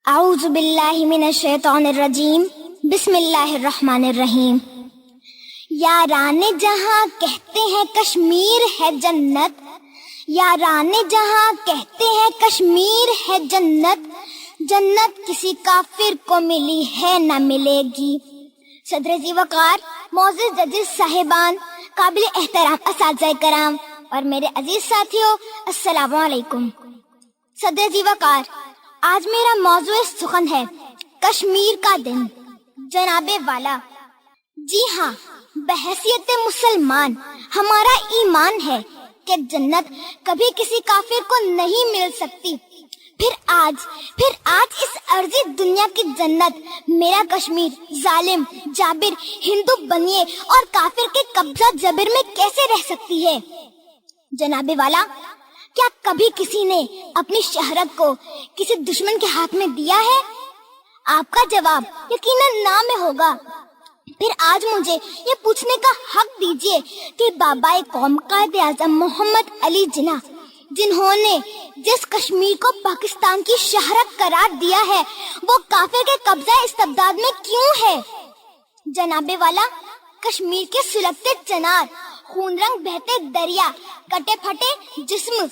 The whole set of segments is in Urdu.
اعوذ باللہ من الشیطان الرجیم بسم اللہ الرحمن الرحیم۔ یاران جہاں کہتے ہیں کشمیر ہے جنت، یاران جہاں کہتے ہیں کشمیر ہے جنت، جنت کسی کافر کو ملی ہے نہ ملے گی۔ صدر ذی وقار معزز ججز صاحبان، قابل احترام اساتذہ کرام اور میرے عزیز ساتھیوں، السلام علیکم۔ صدر ذی وقار، آج میرا موضوع سخن ہے کشمیر کا دن۔ جناب والا، جی ہاں، بحیثیت مسلمان ہمارا ایمان ہے کہ جنت کبھی کسی کافر کو نہیں مل سکتی۔ پھر آج اس ارضی دنیا کی جنت میرا کشمیر ظالم جابر ہندو بنیے اور کافر کے قبضہ جبر میں کیسے رہ سکتی ہے؟ جناب والا، کیا کبھی کسی نے اپنی شہرت کو کسی دشمن کے ہاتھ میں دیا ہے؟ آپ کا جواب یقیناً نہ میں ہوگا۔ پھر آج مجھے یہ پوچھنے کا حق دیجیے کہ بابا قوم قائد اعظم محمد علی جناح، جنہوں نے جس کشمیر کو پاکستان کی شہرت قرار دیا ہے، وہ کافر کے قبضہ استبداد میں کیوں ہے؟ جناب والا، کشمیر کے سلگتے چنار، خون رنگ بہتے دریا، کٹے پھٹے جسم،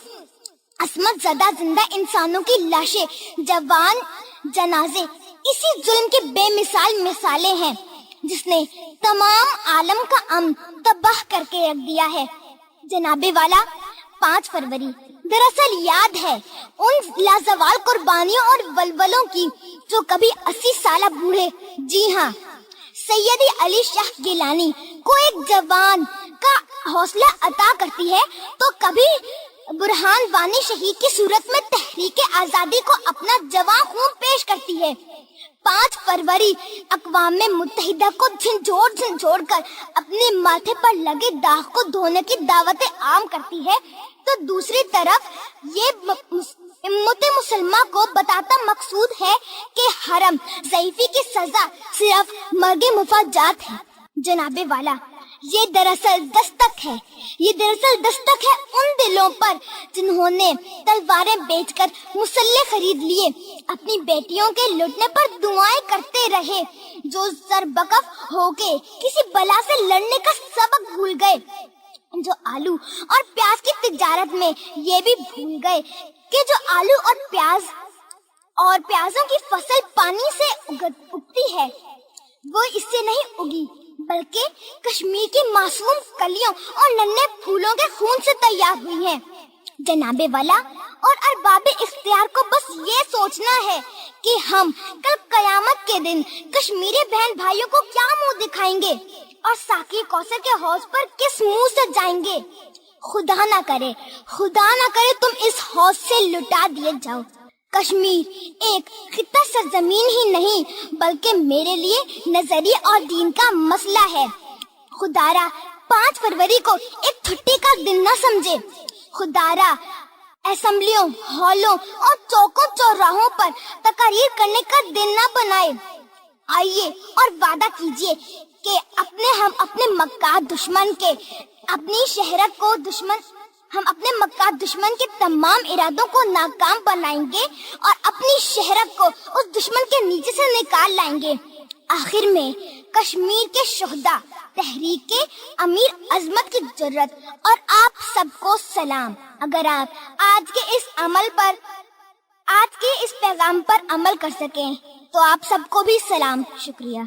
عصمت زدہ زندہ انسانوں کی لاشیں، جوان جنازے، اسی ظلم کی بے مثال مثالیں ہیں جس نے تمام عالم کا امن تباہ کر کے رکھ دیا ہے۔ جناب والا، 5 فروری دراصل یاد ہے ان لازوال قربانیوں اور ولولوں کی جو کبھی 80 سالہ بوڑھے، جی ہاں، سیدی علی شاہ گیلانی کو ایک جوان کا حوصلہ عطا کرتی ہے، تو کبھی برہان وانی شہید کی صورت میں تحریک آزادی کو اپنا جواں خون پیش کرتی ہے۔ 5 فروری اقوام متحدہ کو جھنجھوڑ کر اپنے ماتھے پر لگے داغ کو دھونے کی دعوت عام کرتی ہے، تو دوسری طرف یہ امت مسلمہ کو بتاتا مقصود ہے کہ حرم ضعیفی کی سزا صرف مرگ مفاجات ہے۔ جناب والا، یہ دراصل دستک ہے ان دلوں پر جنہوں نے تلواریں بیچ کر مسلح خرید لیے، اپنی بیٹیوں کے لٹنے پر دعائیں کرتے رہے، جو سربکف ہو کے کسی بلا سے لڑنے کا سبق بھول گئے، جو آلو اور پیاز کی تجارت میں یہ بھی بھول گئے کہ جو آلو اور پیازوں کی فصل پانی سے اگتی ہے، وہ اس سے نہیں اگی بلکہ کشمیر کی معصوم کلیوں اور ننھے پھولوں کے خون سے تیار ہوئی ہیں۔ جناب والا اور ارباب اختیار کو بس یہ سوچنا ہے کہ ہم کل قیامت کے دن کشمیری بہن بھائیوں کو کیا منہ دکھائیں گے اور ساقی کوثر کے حوض پر کس منہ سے جائیں گے۔ خدا نہ کرے تم اس حوض سے لٹا دیے جاؤ۔ کشمیر ایک خطہ سرزمین ہی نہیں بلکہ میرے لیے نظریے اور دین کا مسئلہ ہے۔ خدا را 5 فروری کو ایک چھٹی کا دن نہ سمجھے۔ خدا را اسمبلیوں، ہالوں اور چوکوں چوراہوں پر تقاریر کرنے کا دن نہ بنائے۔ آئیے اور وعدہ کیجیے کہ ہم اپنے مکار دشمن کے تمام ارادوں کو ناکام بنائیں گے اور اپنی شہرت کو اس دشمن کے نیچے سے نکال لائیں گے۔ آخر میں کشمیر کے شہداء، تحریک امیر عظمت کی جرت اور آپ سب کو سلام۔ اگر آپ آج کے اس پیغام پر عمل کر سکیں تو آپ سب کو بھی سلام۔ شکریہ۔